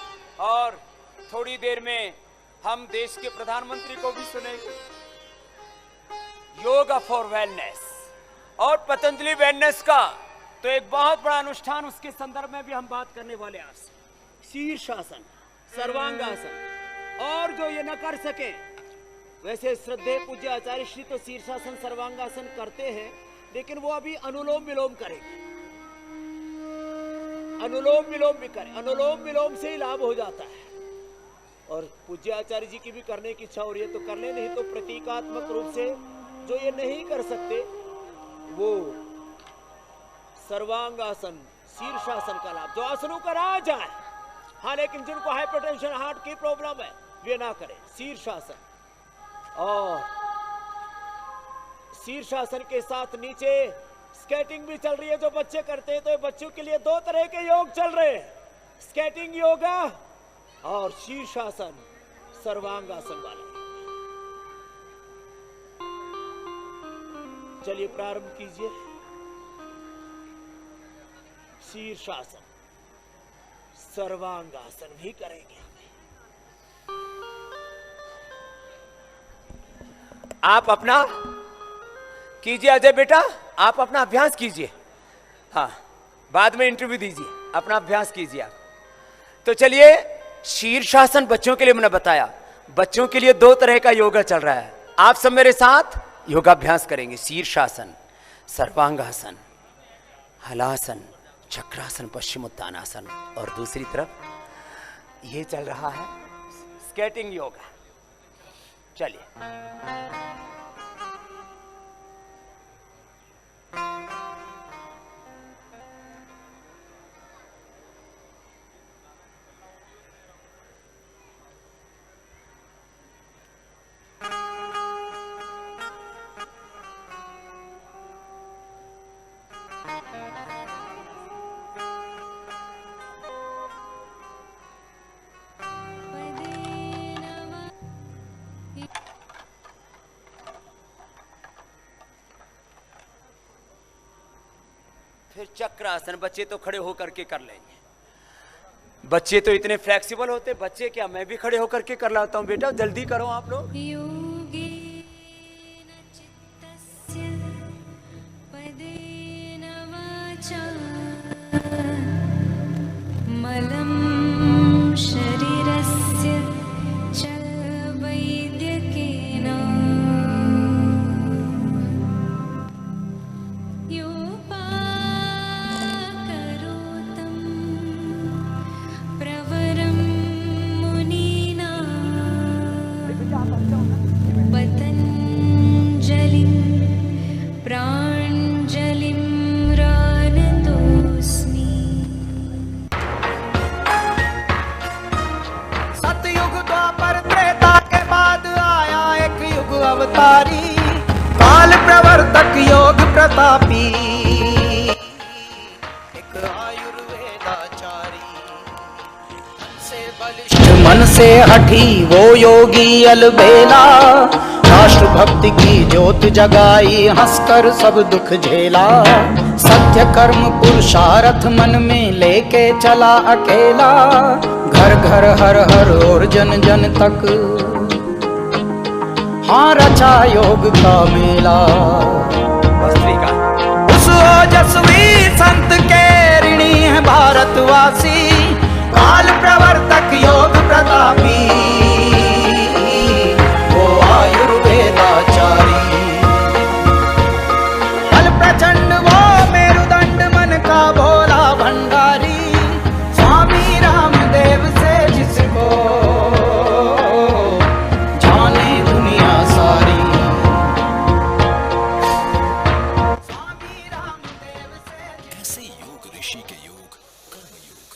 और थोड़ी देर में हम देश के प्रधानमंत्री को भी सुनेंगे। योगा फॉर वेलनेस और पतंजलि वेलनेस का तो एक बहुत बड़ा अनुष्ठान, उसके संदर्भ में भी हम बात करने वाले हैं आपसे। शीर्षासन, सर्वांगासन, और जो ये न कर सके, वैसे श्रद्धेय पूज्य आचार्य श्री तो शीर्षासन सर्वांगासन करते हैं, लेकिन वो अभी अनुलोम विलोम करेंगे। अनुलोम विलोम भी करें, अनुलोम विलोम से ही लाभ हो जाता है। और पूज्य आचार्य जी की भी करने की इच्छा हो रही है तो कर ले, नहीं तो प्रतीकात्मक रूप से जो ये नहीं कर सकते वो सर्वांगासन, शीर्षासन का लाभ, जो आसनों का राज है। हाँ, लेकिन जिनको हाइपरटेंशन, हार्ट की प्रॉब्लम है, वे ना करें शीर्षासन। और शीर्षासन के साथ नीचे स्केटिंग भी चल रही है, जो बच्चे करते हैं। तो बच्चों के लिए 2 तरह के योग चल रहे हैं, स्केटिंग योगा और शीर्षासन सर्वांगासन वाले। चलिए प्रारंभ कीजिए। शीर्षासन, सर्वांगासन भी करेंगे। आप अपना कीजिए अजय बेटा, आप अपना अभ्यास कीजिए। हाँ, बाद में इंटरव्यू दीजिए, अपना अभ्यास कीजिए आप। तो चलिए, शीर्षासन बच्चों के लिए मैंने बताया, बच्चों के लिए 2 तरह का योगा चल रहा है। आप सब मेरे साथ योगाभ्यास करेंगे। शीर्षासन, सर्वांगासन, हलासन, चक्रासन, पश्चिमोत्तानासन, और दूसरी तरफ ये चल रहा है स्केटिंग योगा। चलिए। फिर चक्रासन बच्चे तो खड़े होकर के कर लेंगे। बच्चे तो इतने फ्लेक्सिबल होते, बच्चे क्या, मैं भी खड़े होकर के कर लाता हूँ। बेटा जल्दी करो आप लोग। मलं शरीरस्य च वैद्यकेन योपाकरोतं प्रवरं मुनीना पतञ्जलिं प्राञ्जलिं रानतोऽस्मि। सतयुग द्वापर त्रेता के बाद आया एक युग अवतारी, काल प्रवर्तक योग प्रतापी, एक आयुर्वेदाचारी। से बलिष्ठ मन से हठी वो योगी अलबेला, राष्ट्र भक्ति की ज्योत जगाई, हंसकर सब दुख झेला। सत्य कर्म पुरुषार्थ मन में लेके चला अकेला, घर घर हर हर और जन जन तक हाँ रचा योग का मेला। भस्त्रिका उस ओजस्वी संत के ऋणी है भारतवासी, काल प्रवर्तक योग प्रतापी, वो आयुर्वेदाचारी। बल प्रचंड वो मेरुदंड मन का भोला भंडारी, स्वामी रामदेव से जिसको जाने दुनिया सारी। स्वामी रामदेव से ऐसे योग ऋषि के योग कर्म योग।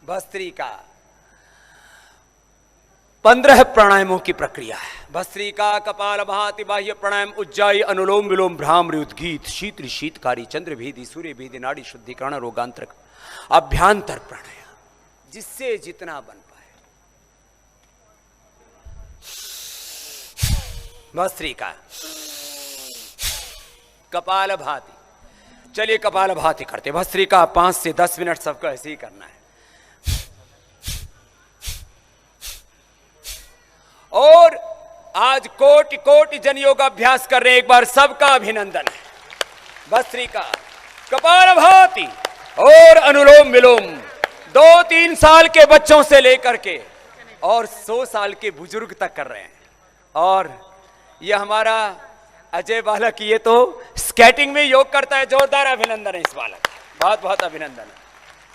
भस्त्रिका 15 प्राणायामों की प्रक्रिया है। भस्त्रिका, कपालभाति, बाह्य प्राणायाम, उज्जाई, अनुलोम विलोम, भ्रामरी, उद्गीत, शीतली शीतकारी, चंद्रभेदी, सूर्यभेदी, नाड़ी शुद्धिकरण, रोगांतरक, अभ्यांतर प्राणायाम, जिससे जितना बन पाए। भस्त्रिका, कपालभाति, चलिए कपालभाति करते। भस्त्रिका 5 से 10 मिनट सबको ऐसे ही करना है। और आज कोटि कोटि जन योगाभ्यास कर रहे हैं, एक बार सबका अभिनंदन है। भस्त्रिका, कपालभाति और अनुलोम विलोम 2-3 साल के बच्चों से लेकर के और 100 साल के बुजुर्ग तक कर रहे हैं। और ये हमारा अजय बालक, ये तो स्केटिंग में योग करता है। जोरदार अभिनंदन है इस बालक, बहुत बहुत अभिनंदन है।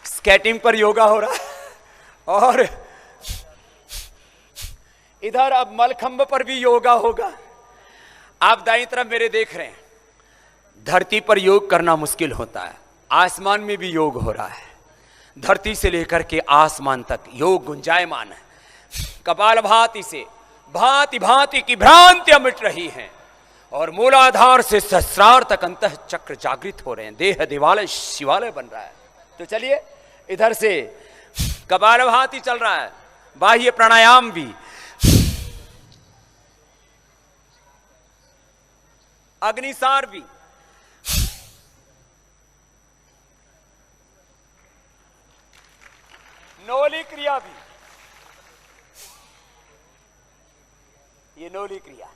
स्केटिंग पर योगा हो रहा है और इधर अब मलखंब पर भी योगा होगा। आप दाईं तरफ मेरे देख रहे हैं। धरती पर योग करना मुश्किल होता है, आसमान में भी योग हो रहा है। धरती से लेकर के आसमान तक योग गुंजायमान है। कपालभाति से भांति भांति की भ्रांतियां मिट रही हैं और मूलाधार से सहस्रार तक अंतः चक्र जागृत हो रहे हैं। देह देवालय शिवालय बन रहा है। तो चलिए, इधर से कपालभाति चल रहा है, बाह्य प्राणायाम भी, अग्निसार भी, नोली क्रिया भी। ये नोली क्रिया,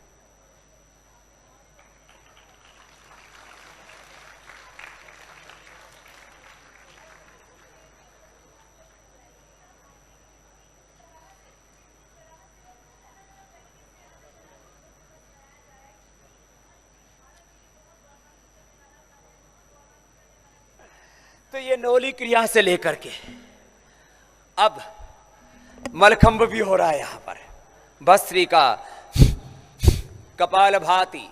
तो ये नोली क्रिया से लेकर के अब मलखंब भी हो रहा है यहां पर। भस्त्रिका, कपालभाति,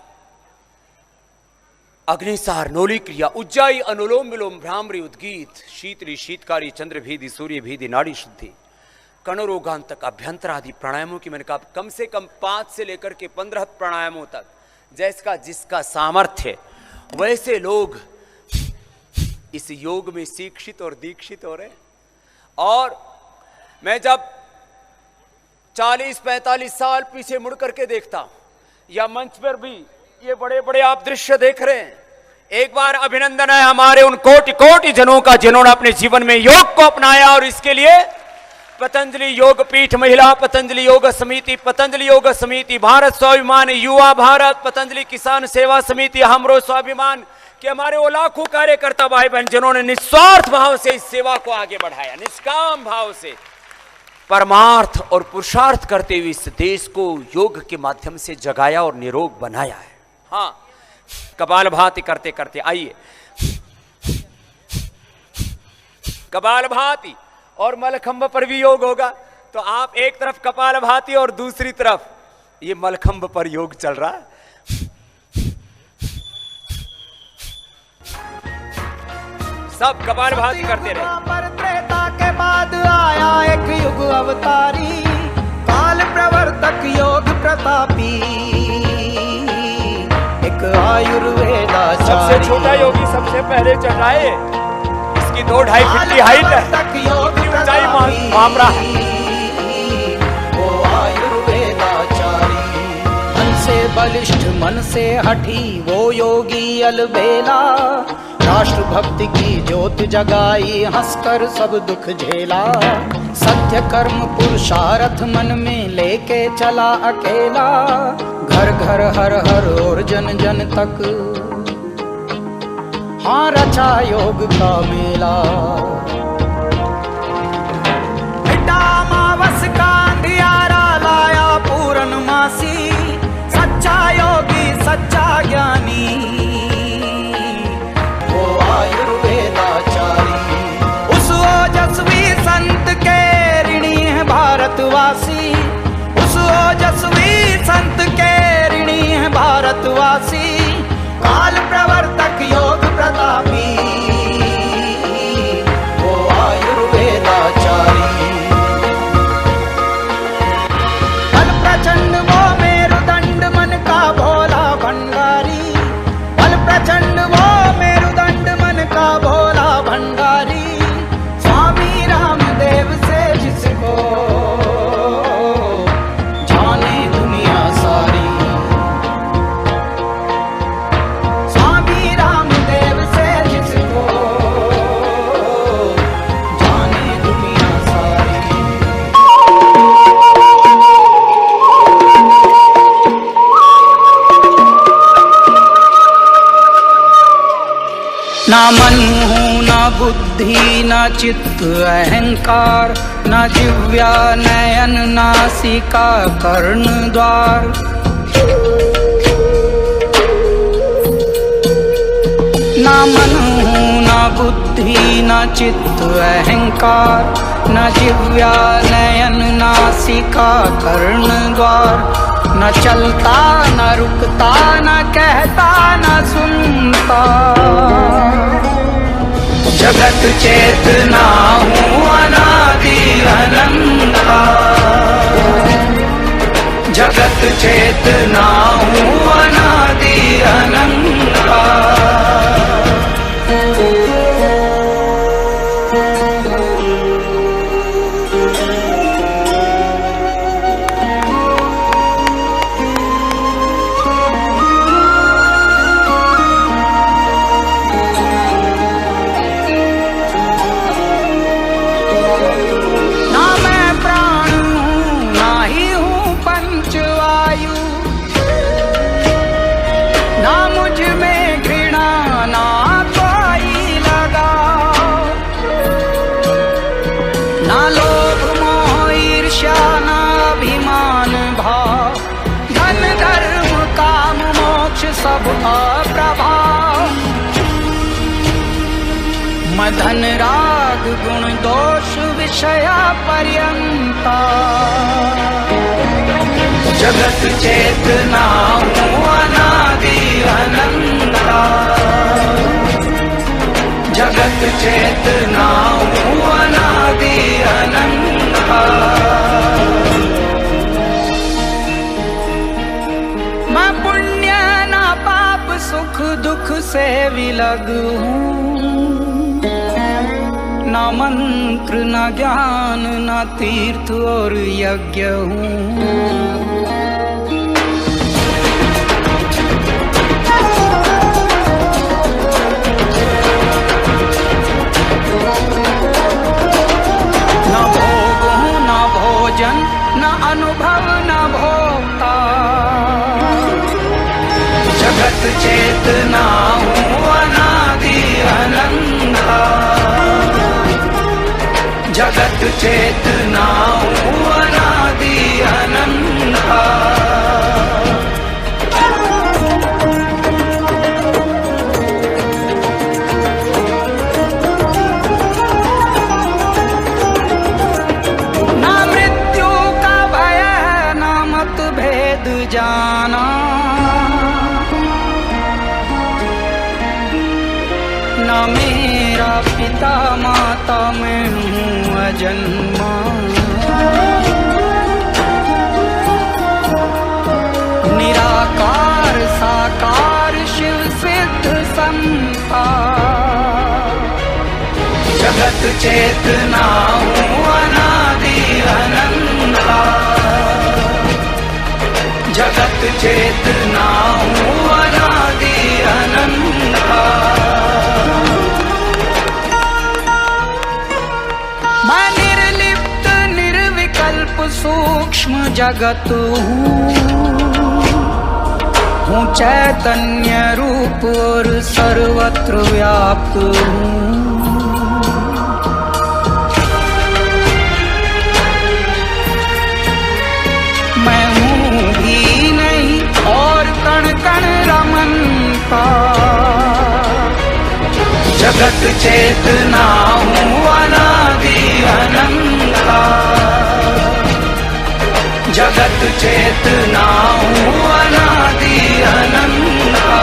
अग्निसार, नोली क्रिया, उज्जाई, अनुलोम विलोम, भ्रामरी, उद्गीत, शीतली शीतकारी, चंद्रभेदी, सूर्यभेदी, नाड़ी शुद्धि, कणरोगांतक, अभ्यंतर आदि प्राणायामों की मैंने कहा कम से कम 5 से लेकर के 15 प्राणायामों तक, जैसा जिसका सामर्थ्य, वैसे लोग इस योग में शिक्षित और दीक्षित हो रहे। और मैं जब 40-45 साल पीछे मुड़ करके देखता हूं, या मंच पर भी ये बड़े बड़े आप दृश्य देख रहे हैं। एक बार अभिनंदन है हमारे उन कोटि कोटि जनों का जिन्होंने अपने जीवन में योग को अपनाया, और इसके लिए पतंजलि योग पीठ महिला, पतंजलि योग समिति, भारत स्वाभिमान, युवा भारत, पतंजलि किसान सेवा समिति, हमरो स्वाभिमान के हमारे वो लाखों कार्यकर्ता भाई बहन जिन्होंने निस्वार्थ भाव से इस सेवा को आगे बढ़ाया, निष्काम भाव से परमार्थ और पुरुषार्थ करते हुए इस देश को योग के माध्यम से जगाया और निरोग बनाया है। हाँ, कपालभाति करते करते आइए, कपालभाति और मलखंभ पर भी योग होगा। तो आप एक तरफ कपालभाति और दूसरी तरफ ये मलखंभ पर योग चल रहा है। सब कपालभाति करते रहे। पर त्रेता के बाद आया एक युग अवतारी, काल प्रवर्तक योग प्रतापी, एक आयुर्वेदाचारी। सबसे छोटा योगी सबसे पहले चढ़ रहा है, इसकी 2-2.5 फीट की हाइट है, ऊंचाई मामरा है। वो आयुर्वेदाचारी, मन से बलिष्ठ मन से हठी, वो योगी अलबेला, राष्ट्र भक्ति की ज्योत जगाई, हंसकर सब दुख झेला, सत्य कर्म पुरुषार्थ मन में लेके चला अकेला, घर घर हर हर और जन जन तक, हाँ रचा योग का मेला। अमावस का अंधियारा लाया पूर्णमासी, सच्चा योगी सच्चा ज्ञानी, वो आयुर्वेदाचारी, उस ओजस्वी संत के ऋणी है भारतवासी, उस ओजस्वी संत के ऋणी है भारतवासी, काल प्रवर्तक योग प्रतापी, वो आयुर्वेदाचारी। बल प्रचंड वो मेरुदंड मन का भोला भंडारी, बल प्रचंड वो मेरुदंड मन का भोला भंडारी, स्वामी रामदेव से जिसको जाने दुनिया सारी, स्वामी रामदेव से जिसको जाने दुनिया सारी। ना मन हूँ ना बुद्धि ना चित्त अहंकार, ना जिव्या नयन नासिका कर्ण द्वार, ना मन हूँ ना बुद्धि ना चित्त अहंकार, ना जिव्या नयन नासिका कर्ण द्वार, न चलता न रुकता न कहता न सुनता, जगत चेतना हूँ अनादि अनंता, जगत चेतना हूँ अनादि अनंता। मदन राग गुण दोष विषया पर्यंता, जगत चेतना हूँ अनादि अनंता, जगत चेतना हूँ अनादि अनंता। मैं पुण्य ना पाप सुख दुख से विलग हूँ, न मंत्र न ज्ञान न तीर्थ और यज्ञ हूँ। न अनुभव न भोक्ता, जगत चेतना हूँ अनादि अनंता, जगत चेतना हूँ अनादि अनंता। जाना न मेरा पिता माता मैं हूँ अजन्मा, निराकार साकार शिव सिद्ध संता, जगत चेतना हूँ अनादि अनंता, जगत चेतना हूँ अनादि अनंता। मैं निर्लिप्त निर्विकल्प सूक्ष्म जगत हूँ चैतन्य रूप और सर्वत्र व्याप्त हूँ। मैं हूँ भी नहीं और कण कण रमन का, जगत चेतना हूँ अनादि अनंता, जगत चेतना हूँ अनादि अनंता।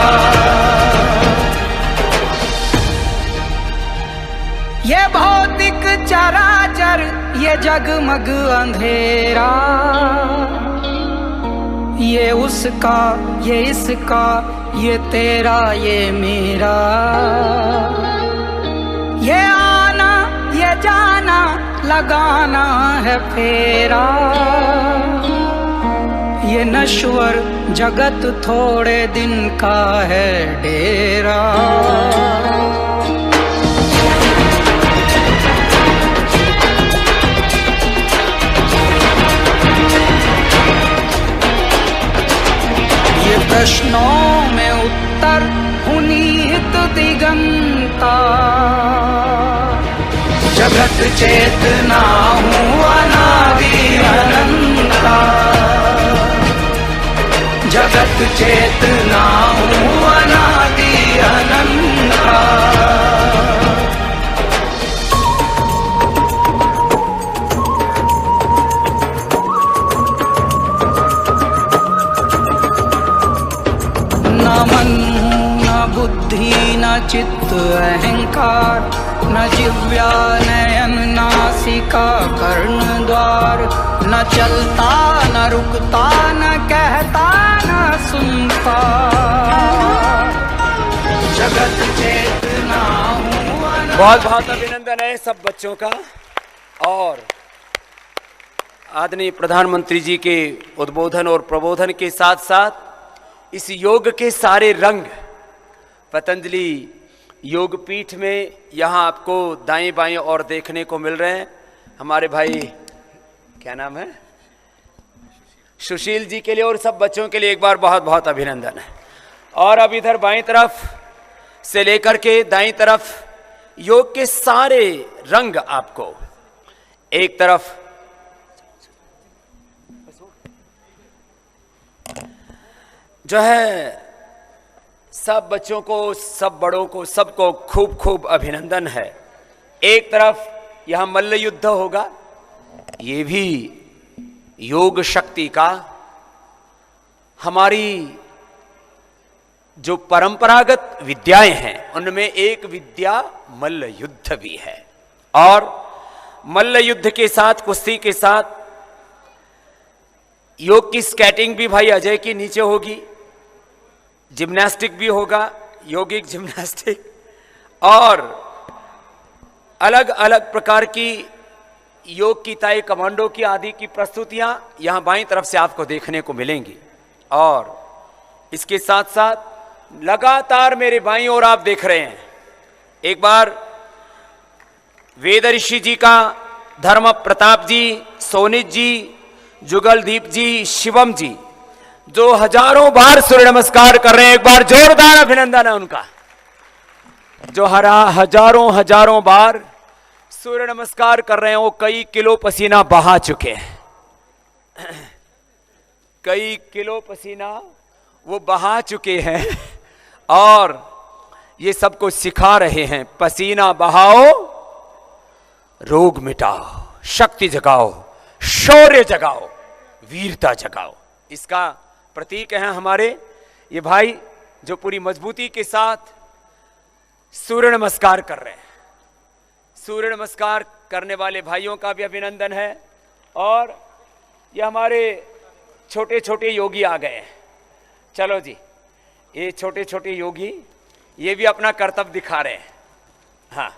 ये भौतिक चराचर ये जगमग अंधेरा, ये उसका ये इसका ये तेरा ये मेरा, ये आना ये जाना लगाना है फेरा, ये नश्वर जगत थोड़े दिन का है डेरा। प्रश्नों में उत्तर हुनीत दिगंता, जगत चेतना हूँ अनादि अनंता, जगत चेतना हूँ अनादि अनंता। बुद्धि न चित्त अहंकार, न जिव्या नयन नासिका कर्ण द्वार, न चलता न रुकता न कहता न सुनता, जगत चेतना हूँ। बहुत बहुत अभिनंदन है सब बच्चों का। और आदरणीय प्रधानमंत्री जी के उद्बोधन और प्रबोधन के साथ साथ इस योग के सारे रंग पतंजलि योगपीठ में यहाँ आपको दाएं बाएं और देखने को मिल रहे हैं। हमारे भाई क्या नाम है, सुशील जी के लिए और सब बच्चों के लिए एक बार बहुत बहुत अभिनंदन है। और अब इधर बाएं तरफ से लेकर के दाएं तरफ योग के सारे रंग आपको एक तरफ जो है सब बच्चों को सब बड़ों को सबको खूब खूब अभिनंदन है। एक तरफ यहां मल्ल युद्ध होगा, ये भी योग शक्ति का हमारी जो परंपरागत विद्याएं हैं उनमें एक विद्या मल्ल युद्ध भी है। और मल्ल युद्ध के साथ कुश्ती के साथ योग की स्केटिंग भी भाई अजय की नीचे होगी, जिम्नास्टिक भी होगा, योगिक जिम्नास्टिक। और अलग अलग प्रकार की योग की ताई कमांडो की आदि की प्रस्तुतियां यहां बाईं तरफ से आपको देखने को मिलेंगी। और इसके साथ साथ लगातार मेरे बाईं ओर आप देख रहे हैं, एक बार वेद ऋषि जी का धर्म प्रताप जी, सोनित जी, जुगलदीप जी, शिवम जी, जो हजारों बार सूर्य नमस्कार कर रहे हैं, एक बार जोरदार अभिनंदन है उनका। जो हजारों बार सूर्य नमस्कार कर रहे हैं, वो कई किलो पसीना बहा चुके हैं। कई किलो पसीना वो बहा चुके हैं और ये सबको सिखा रहे हैं, पसीना बहाओ, रोग मिटाओ, शक्ति जगाओ, शौर्य जगाओ, वीरता जगाओ। इसका प्रतीक है हमारे ये भाई जो पूरी मजबूती के साथ सूर्य नमस्कार कर रहे हैं। सूर्य नमस्कार करने वाले भाइयों का भी अभिनंदन है। और ये हमारे छोटे छोटे योगी आ गए हैं। चलो जी, ये छोटे छोटे योगी ये भी अपना कर्तव्य दिखा रहे हैं। हाँ